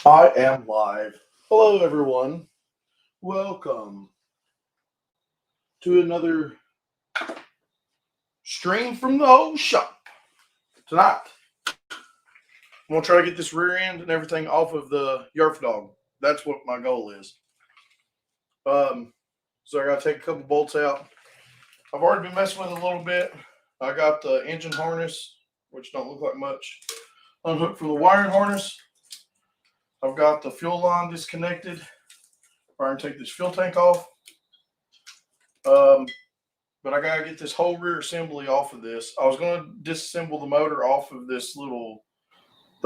I am live. Hello, everyone. Welcome to another stream from the old shop. Tonight, I'm going to try to get this rear end and everything off of the Yerf dog. That's what my goal is. So I got to take a couple bolts out. I've already been messing with it a little bit. I got the engine harness, which don't look like much, unhooked from the wiring harness. I've got the fuel line disconnected. I'm going to take this fuel tank off. But I gotta get this whole rear assembly off of this. I was gonna disassemble the motor off of the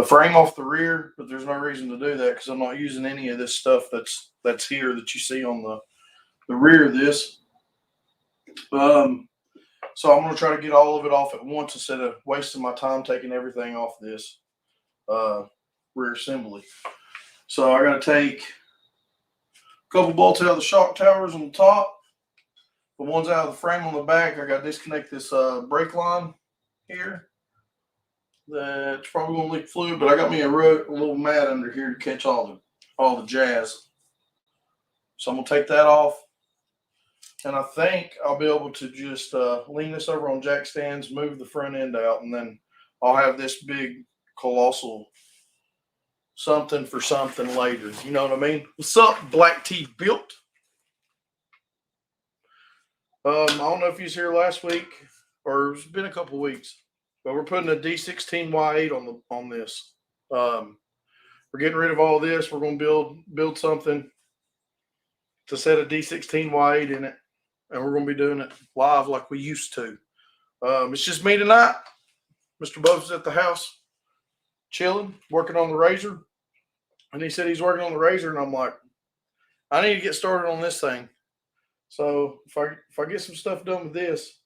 frame off the rear, but there's no reason to do that because I'm not using any of this stuff that's here that you see on the rear of this. So I'm gonna try to get all of it off at once instead of wasting my time taking everything off this rear assembly. So I gotta take a couple bolts out of the shock towers on the top. The ones out of the frame on the back, I got to disconnect this brake line here. That's probably going to leak fluid, but I got me a little mat under here to catch all the jazz. So I'm going to take that off. And I think I'll be able to just lean this over on jack stands, move the front end out, and then I'll have this big, colossal something for something later. You know what I mean? What's up, Black Tea Built? I don't know if you was here last week, or it's been a couple weeks, but we're putting a D16Y8 on this. We're getting rid of all this. We're going to build something to set a D16Y8 in it, and we're going to be doing it live like we used to. It's just me tonight. Mr. Bub's at the house, chilling, working on the razor, and he said he's working on the razor, and I'm like, I need to get started on this thing. So if I get some stuff done with this,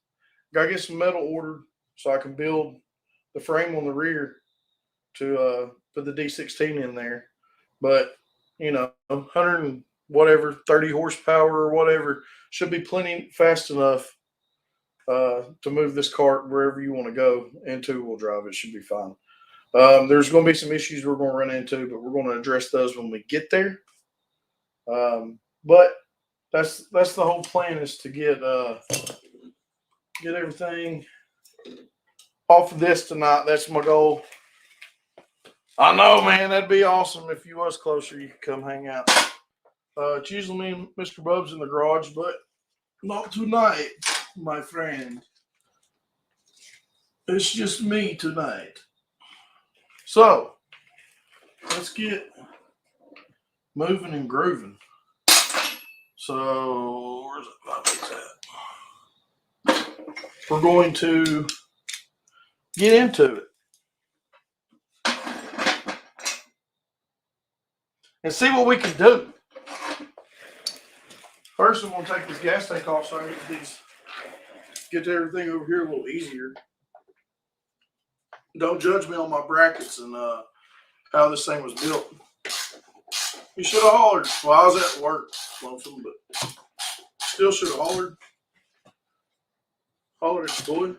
gotta get some metal ordered so I can build the frame on the rear to put the D16 in there. But 100 and whatever, 30 horsepower or whatever should be plenty fast enough to move this cart wherever you want to go. And two-wheel drive, it should be fine. There's going to be some issues we're going to run into, but we're going to address those when we get there. But that's the whole plan, is to get everything off of this tonight. That's my goal. I know, man, that'd be awesome if you was closer. You could come hang out. It's usually me and Mr. Bub's in the garage, but not tonight, my friend. It's just me tonight. So let's get moving and grooving. So where's it? We're going to get into it and see what we can do. First, I'm going to take this gas tank off so I can get everything over here a little easier. Don't judge me on my brackets and how this thing was built. You should have hollered. Well, I was at work, lonesome, but still should have hollered. Hollered at the boy.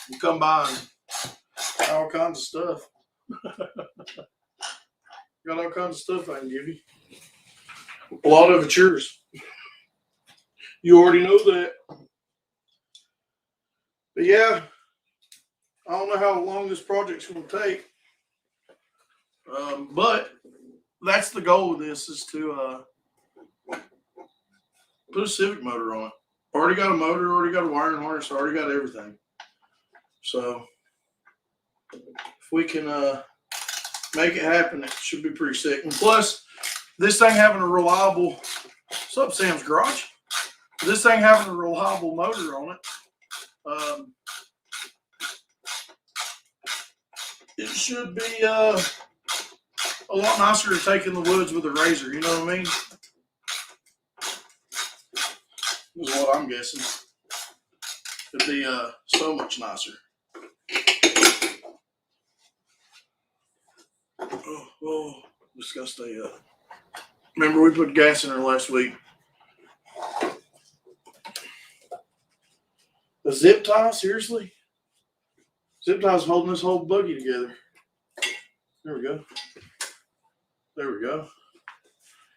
You come by and all kinds of stuff. Got all kinds of stuff I can give you. A lot of it's yours. You already know that. But yeah, I don't know how long this project's going to take. But that's the goal of this, is to put a Civic motor on it. Already got a motor, already got a wiring harness, already got everything. So if we can make it happen, it should be pretty sick. And plus, this thing having a reliable, what's up, Sam's Garage? This thing having a reliable motor on it, it should be a lot nicer to take in the woods with a razor. You know what I mean? This is what I'm guessing. It'd be so much nicer. Oh, just gotta stay up. Remember, we put gas in there last week. A zip tie? Seriously? Zip tie's holding this whole buggy together. There we go. There we go.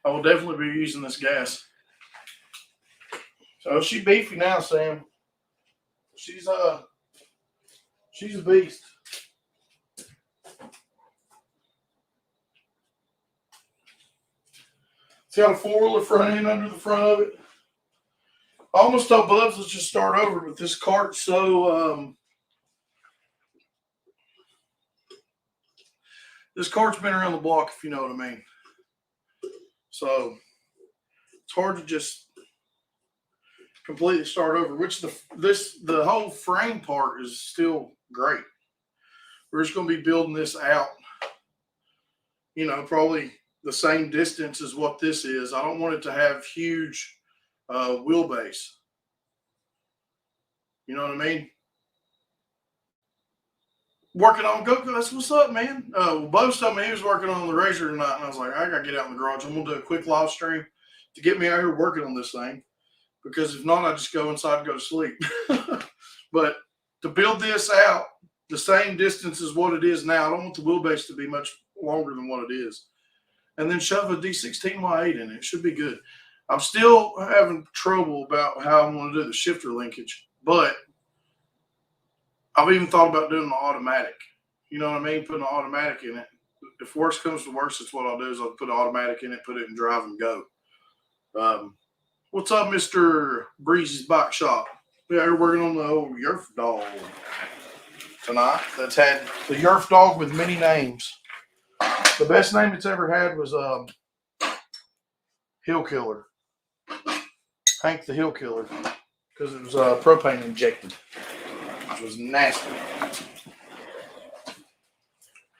I will definitely be using this gas. So she's beefy now, Sam. She's a beast. It's got a 4-wheeler front end under the front of it. I almost told Bubs let's just start over, but this cart's so this cart's been around the block, if you know what I mean. So it's hard to just completely start over, which the whole frame part is still great. We're just going to be building this out, you know, probably the same distance as what this is. I don't want it to have huge wheelbase. You know what I mean? Working on go. That's what's up, man. Bubs told me he was working on the Razor tonight, and I was like, I gotta get out in the garage. I'm gonna do a quick live stream to get me out here working on this thing, because if not, I just go inside and go to sleep. But to build this out the same distance as what it is now, I don't want the wheelbase to be much longer than what it is, and then shove a D16Y8 in it. It should be good. I'm still having trouble about how I'm going to do the shifter linkage, but I've even thought about doing the automatic. You know what I mean? Putting an automatic in it. If worse comes to worse, that's what I'll do is I'll put an automatic in it, put it in drive and go. What's up, Mr. Breezy's Bike Shop? We're working on the old Yerf dog tonight. That's had the Yerf dog with many names. The best name it's ever had was Hill Killer. Hank the Hill Killer. Because it was propane injected. Which was nasty.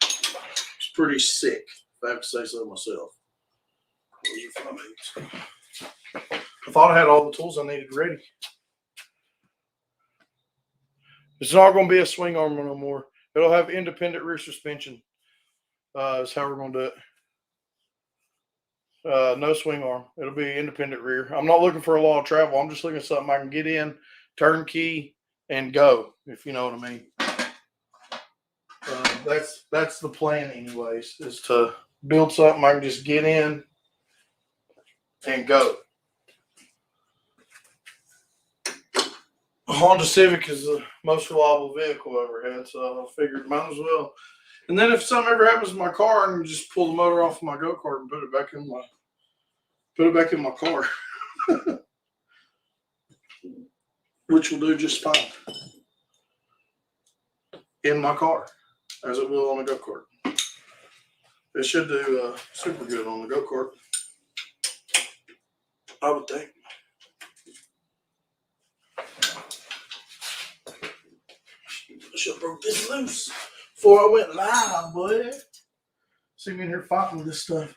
It's pretty sick, if I have to say so myself. I thought I had all the tools I needed ready. It's not going to be a swing arm no more. It'll have independent rear suspension. Is how we're going to do it. No swing arm. It'll be independent rear. I'm not looking for a lot of travel. I'm just looking for something I can get in, turnkey, and go, if you know what I mean. That's the plan anyways, is to build something I can just get in and go. Honda Civic is the most reliable vehicle I ever had, so I figured might as well. And then if something ever happens to my car, I can just pull the motor off of my go-kart and put it back in my car. Which will do just fine in my car, as it will on a go-kart. It should do super good on the go-kart, I would think. I should have broke this loose before I went live, boy. See me in here fighting with this stuff.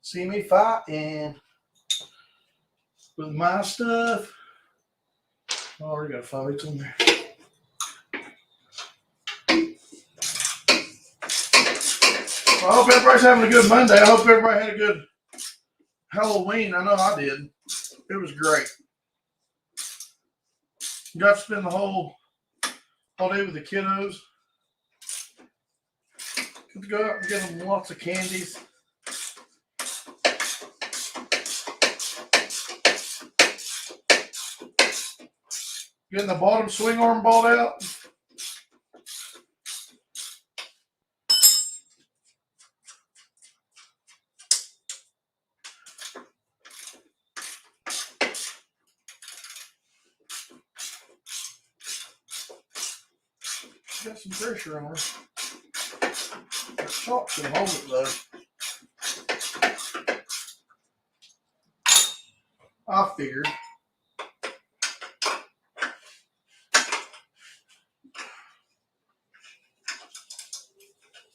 See me fighting with my stuff. I already got 5/8 on there. Well, I hope everybody's having a good Monday. I hope everybody had a good Halloween. I know I did. It was great. Got to spend the whole day with the kiddos. Got to go out and get them lots of candies. Getting the bottom swing arm bought out. Got some pressure on her. That chalk can hold it though. I figured.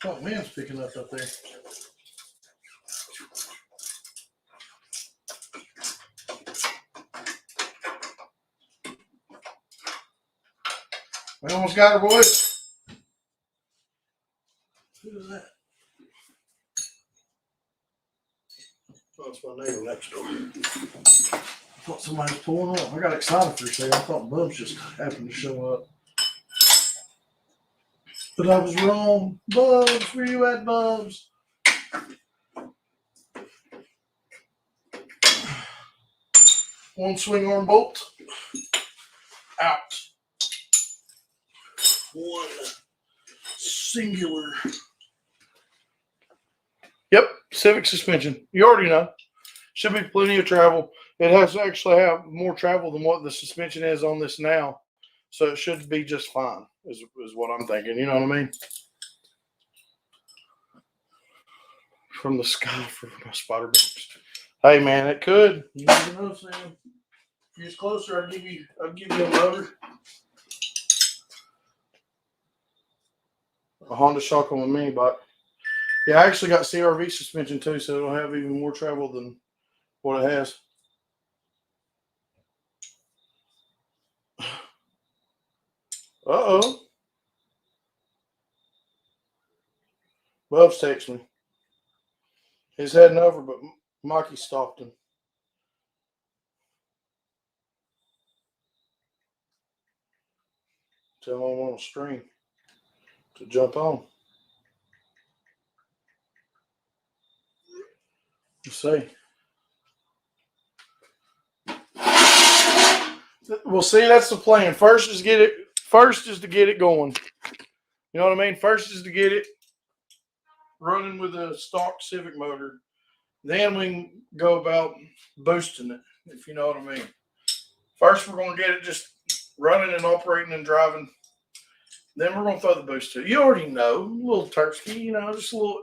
Oh, wind's picking up there. We almost got her, boys. Who is that? Oh, it's my neighbor next door. I thought somebody was pulling up. I got excited for a second. I thought Bubs just happened to show up. But I was wrong. Bubs, where you at, Bubs? One swing arm bolt. Out. One singular. Yep, Civic suspension. You already know. Should be plenty of travel. It has to actually have more travel than what the suspension is on this now. So it should be just fine, is what I'm thinking. You know what I mean? From the sky for my spider box. Hey man, it could. You never know, Sam. If you're closer, I'll give you a motor. A Honda Shock on a mini bike. Yeah, I actually got CRV suspension too, so it'll have even more travel than what it has. Uh-oh. Bub's texting me. He's heading over, but Mikey stopped him. Tell him I'm on a stream to jump on. Let's see. Well, see, that's the plan. First is to get it going. You know what I mean? First is to get it running with a stock Civic motor. Then we can go about boosting it, if you know what I mean. First, we're going to get it just running and operating and driving. Then we're going to throw the boost to it. You already know, a little Turkey, you know, just a little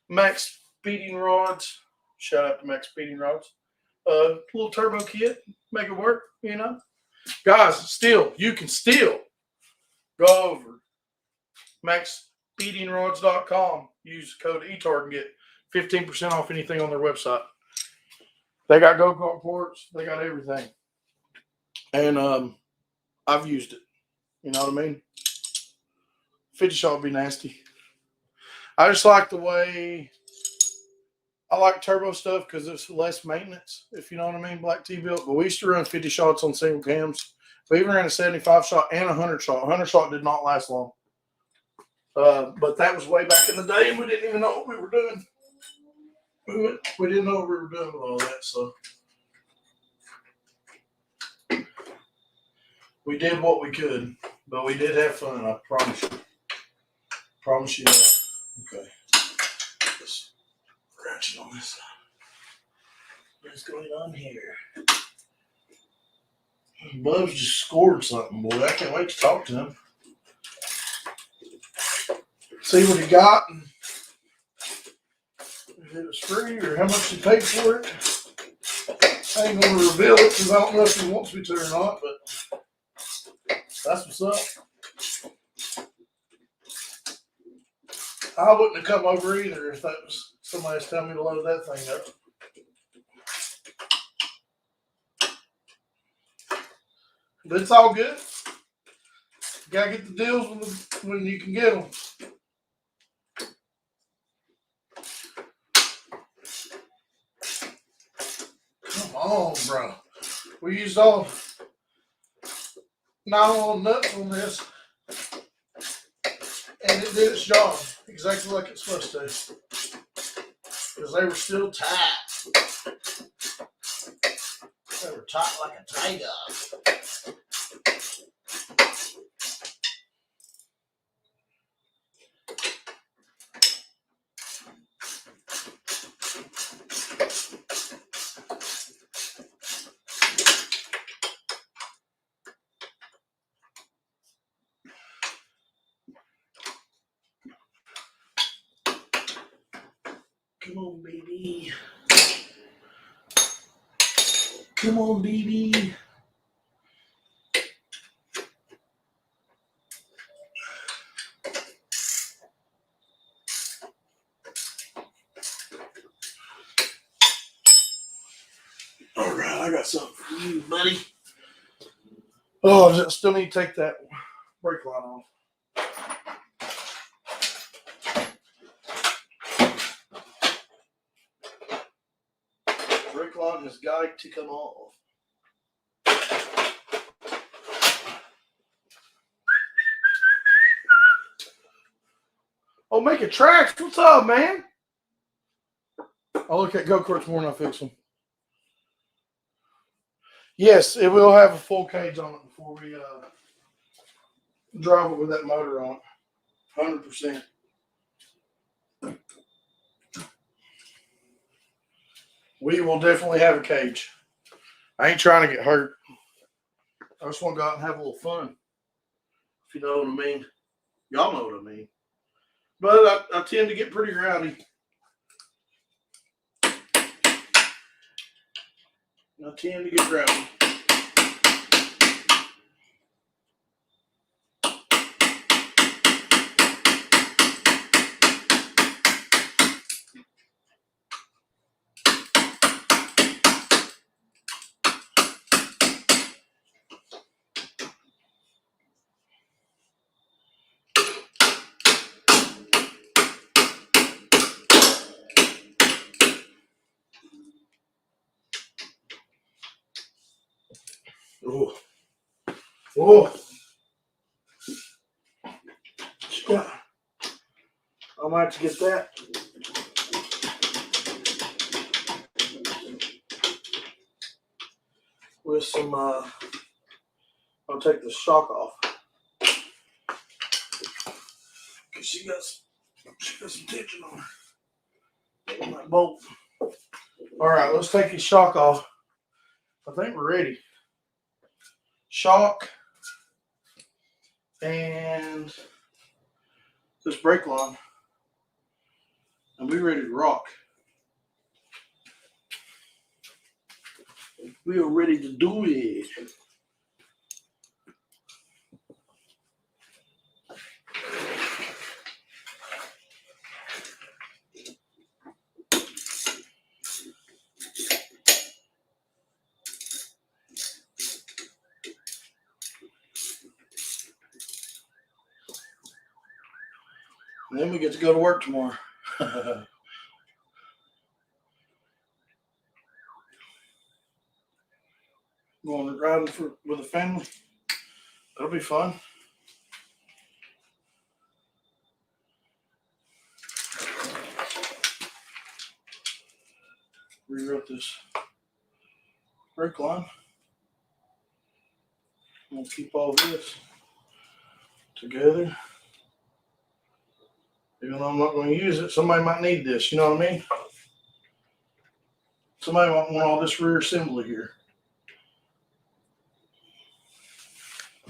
Max speeding rods. Shout out to Max speeding rods. Little turbo kit, make it work, you know. Guys, you can still go over maxspeedingrods.com. Use the code ETARD and get 15% off anything on their website. They got go-kart parts. They got everything. And I've used it. You know what I mean? 50 shot would be nasty. I just like the way I like turbo stuff because it's less maintenance, if you know what I mean, Black T-built. But we used to run 50 shots on single cams. We even ran a 75 shot and a 100 shot. 100 shot did not last long. But that was way back in the day, and we didn't even know what we were doing. We didn't know what we were doing with all that, so we did what we could. But we did have fun, I promise you. Promise you that. Okay. Just ratchet on this side. What's going on here? Bubs just scored something, boy. I can't wait to talk to him. See what he got. And if it was free or how much he paid for it. I ain't going to reveal it because I don't know if he wants me to or not, but that's what's up. I wouldn't have come over either if that was somebody's telling me to load that thing up. But it's all good. You gotta get the deals when you can get them. Come on, bro. We used all nylon nuts on this, and it did its job exactly like it's supposed to. Because they were still tight. They were tight like a tiger. Come on, baby. Come on, baby. All right, I got something for you, buddy. Oh, I still need to take that brake line off. line has got to come off. Oh, make it tracks. What's up, man? I'll look at go-karts more and I'll fix them. Yes, it will have a full cage on it before we drive it with that motor on it. 100%. We will definitely have a cage. I ain't trying to get hurt. I just want to go out and have a little fun. If you know what I mean. Y'all know what I mean. But I tend to get pretty rowdy. I tend to get rowdy. Oh. Oh. Yeah. I might have to get that. With some, I'll take the shock off. Cause she got some tension on her. On that bolt. All right, let's take the shock off. I think we're ready. Shock and this brake line, and we're ready to rock. We are ready to do it. And then we get to go to work tomorrow. Going riding with a family. That'll be fun. Rewrote this brake line. We'll keep all this together. Even though I'm not going to use it, somebody might need this, you know what I mean? Somebody might want all this rear assembly here.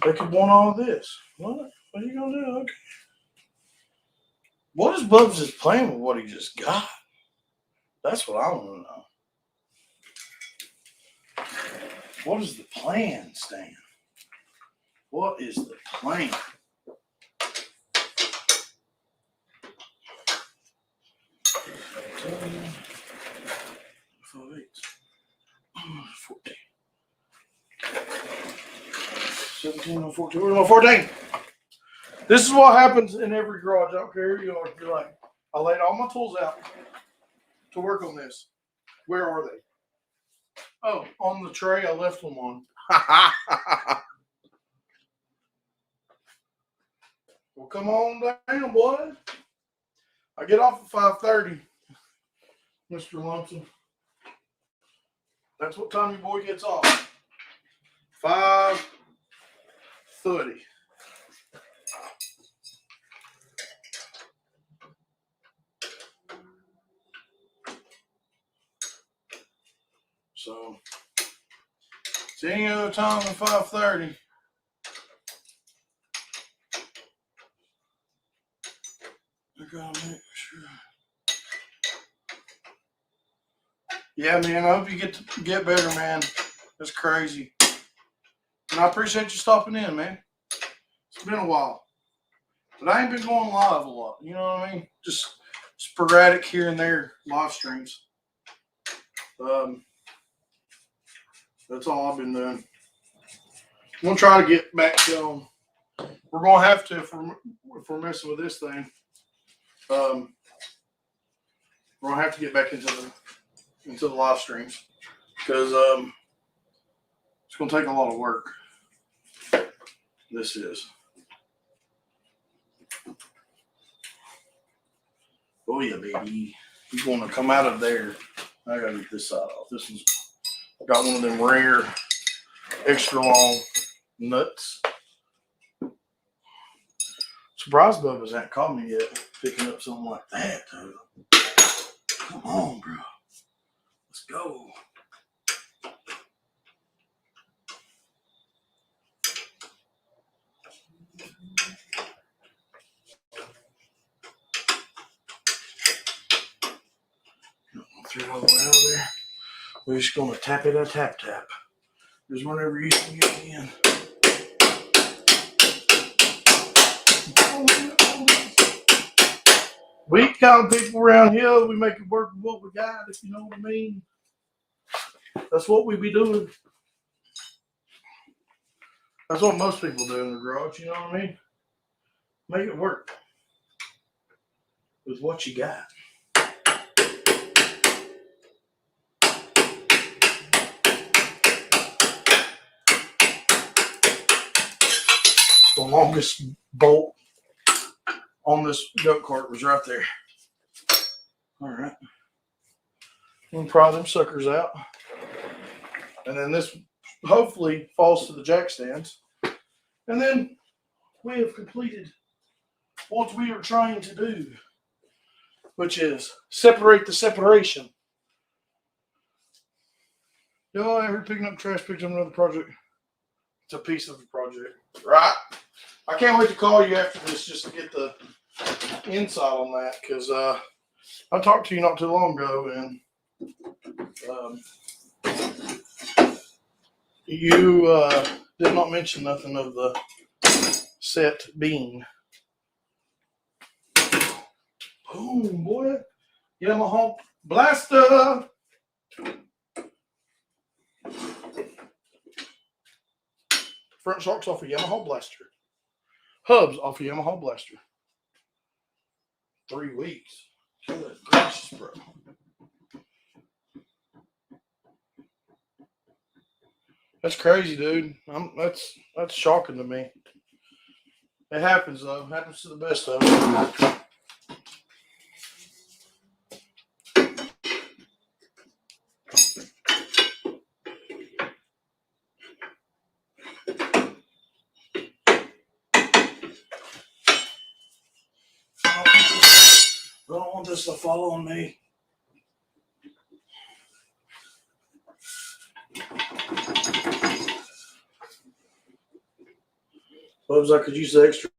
They could want all this. What? What are you going to do? Okay. What is Bubs' plan with what he just got? That's what I want to know. What is the plan, Stan? What is the plan? Oh, 14. 17 on 14. We're on 14. This is what happens in every garage. I don't care who you are. You're like, I laid all my tools out to work on this. Where are they? Oh, on the tray. I left them on. Well, come on down, boy. I get off at 5:30, Mr. Lumpson. That's what time your boy gets off. 5:30. So, it's any other time than 5:30. I gotta make sure. Yeah, man. I hope you get better, man. That's crazy. And I appreciate you stopping in, man. It's been a while. But I ain't been going live a lot. You know what I mean? Just sporadic here and there live streams. That's all I've been doing. I'm going to try to get back to we're going to have to if we're messing with this thing. We're going to have to get back into the live streams. because it's going to take a lot of work. This is. Oh yeah, baby. He's going to come out of there. I got to get this side off. This is, I got one of them rare, extra long nuts. Surprised Bubba's hasn't called me yet, picking up something like that, though. Come on, bro. Let's go. Throw it all the way out of there. We're just going to tap it a tap. Just whenever you can get it in. We kind of people around here, we make it work with what we got, if you know what I mean. That's what we be doing. That's what most people do in the garage, you know what I mean? Make it work with what you got. The longest bolt on this goat cart was right there. All right. We'll pry them suckers out. And then this hopefully falls to the jack stands. And then we have completed what we are trying to do, which is separate the separation. Y'all ever picking up trash, picked up another project? It's a piece of the project, right? I can't wait to call you after this just to get the insight on that, because I talked to you not too long ago, and you did not mention nothing of the set bean. Boom, boy. Yamaha Blaster. Front shocks off a Yamaha Blaster. Hubs off a Yamaha Blaster. 3 weeks. Good gracious, bro. That's crazy, dude. That's shocking to me. It happens, though. It happens to the best of us. I don't want this to fall on me. Bubs, I could use the extra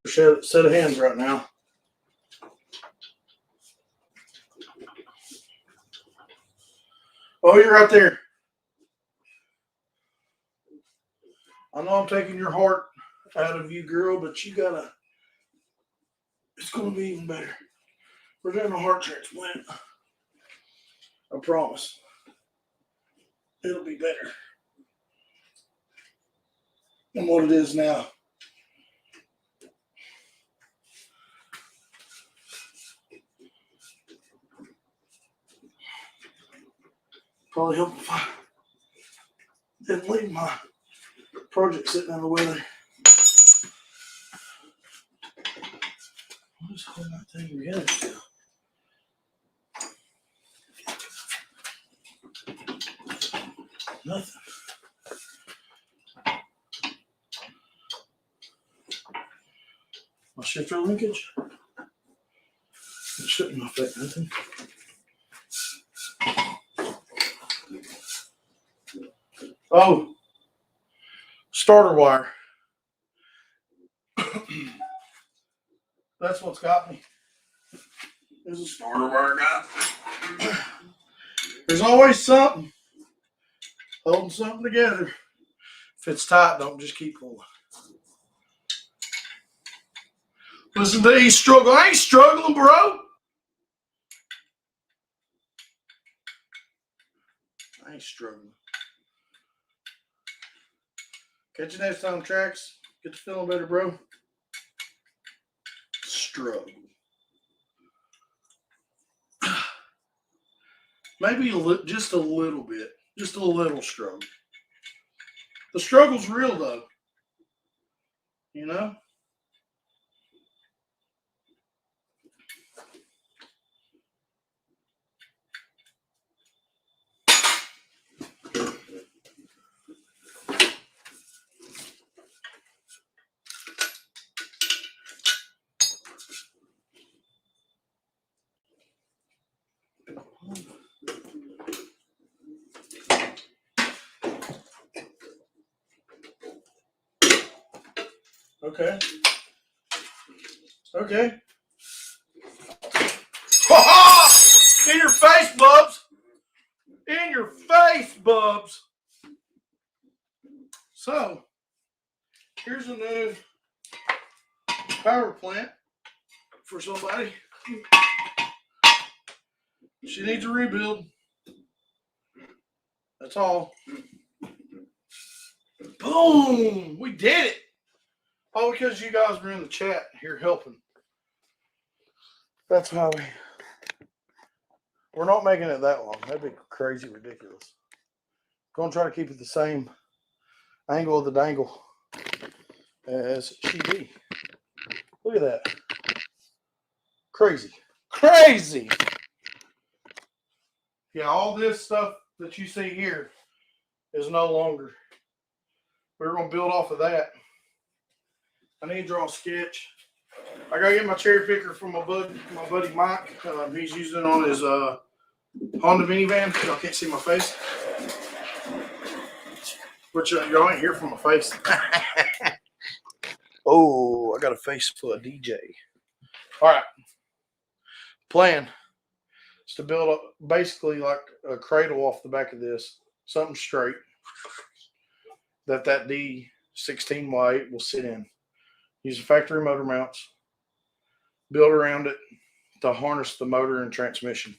set of hands right now. Oh, you're right there. I know I'm taking your heart out of you, girl, but you gotta, it's gonna be even better. We're doing a heart transplant. I promise. It'll be better than what it is now. Probably help if I didn't leave my project sitting in the weather. I'll just hold that thing together still. Nothing. My shifter linkage? It shouldn't affect nothing. Oh, starter wire. That's what's got me. There's a starter wire guy. There's always something holding something together. If it's tight, don't just keep pulling. Listen to these struggle. I ain't struggling, bro. I ain't struggling. Catch you next time, Trax. Get to feeling better, bro. Struggle. Maybe just a little bit. Just a little struggle. The struggle's real though. You know? Okay. Okay. In your face, Bubs. In your face, Bubs. So, here's a new power plant for somebody. She needs a rebuild. That's all. Boom! We did it. All because you guys were in the chat here helping. That's how we're not making it that long. That'd be crazy ridiculous. Gonna try to keep it the same angle of the dangle as she be. Look at that. Crazy. Crazy. Yeah, all this stuff that you see here is no longer. We're going to build off of that. I need to draw a sketch. I got to get my cherry picker from my buddy Mike. He's using it on his Honda minivan. Y'all can't see my face. Which y'all ain't hear from my face. Oh, I got a face for a DJ. All right. Plan is to build up basically like a cradle off the back of this. Something straight. That D16Y will sit in. Use the factory motor mounts. Build around it to harness the motor and transmission.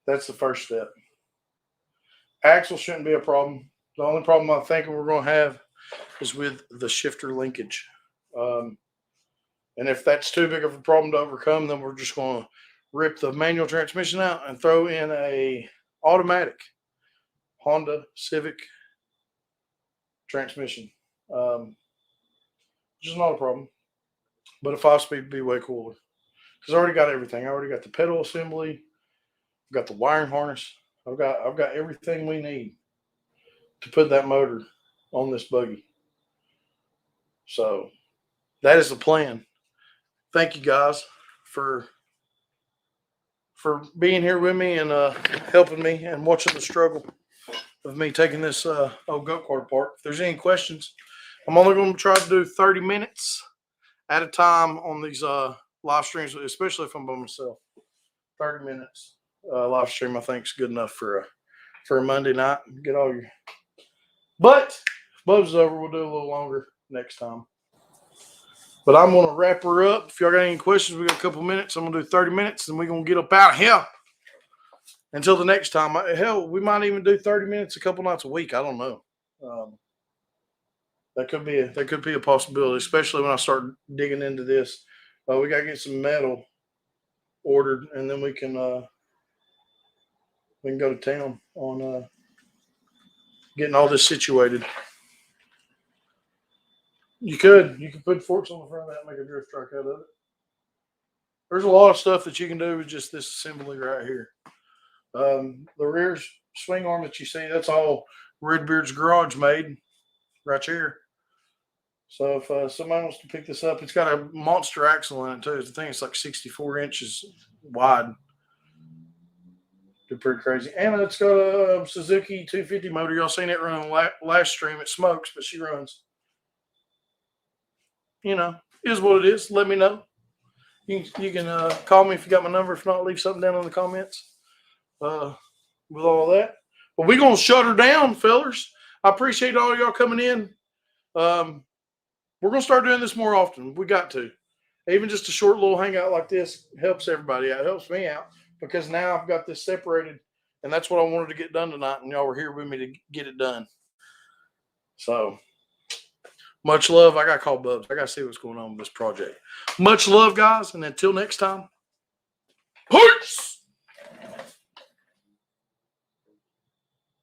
That's the first step. Axle shouldn't be a problem. The only problem I think we're going to have is with the shifter linkage. And if that's too big of a problem to overcome, then we're just going to rip the manual transmission out and throw in a automatic Honda Civic transmission. Which is not a problem. But a 5-speed would be way cooler. Because I already got everything. I already got the pedal assembly. I've got the wiring harness. I've got everything we need to put that motor on this buggy. So that is the plan. Thank you guys for being here with me and helping me and watching the struggle of me taking this old go-kart apart. If there's any questions, I'm only going to try to do 30 minutes at a time on these live streams, especially if I'm by myself. 30 minutes live stream, I think, is good enough for a Monday night. Get all your. But if Bub's over, we'll do a little longer next time. But I'm going to wrap her up. If y'all got any questions, we got a couple minutes. I'm going to do 30 minutes, and we're going to get up out of here. Until the next time. Hell, we might even do 30 minutes a couple nights a week. I don't know. That could be a possibility, especially when I start digging into this. We got to get some metal ordered, and then we can go to town on getting all this situated. You could put forks on the front of that and make a drift truck out of it. There's a lot of stuff that you can do with just this assembly right here. The rear swing arm that you see, that's all Redbeard's Garage made right here. So if somebody wants to pick this up, it's got a monster axle in it too. I think it's like 64 inches wide. They're pretty crazy. And it's got a Suzuki 250 motor. Y'all seen it run last stream. It smokes, but she runs. You know, is what it is. Let me know. You can call me if you got my number. If not, leave something down in the comments with all that. But we're going to shut her down, fellers. I appreciate all y'all coming in. We're going to start doing this more often. We got to. Even just a short little hangout like this helps everybody out. It helps me out because now I've got this separated, and that's what I wanted to get done tonight, and y'all were here with me to get it done. So, much love. I got to call Bubs. I got to see what's going on with this project. Much love, guys, and until next time, peace!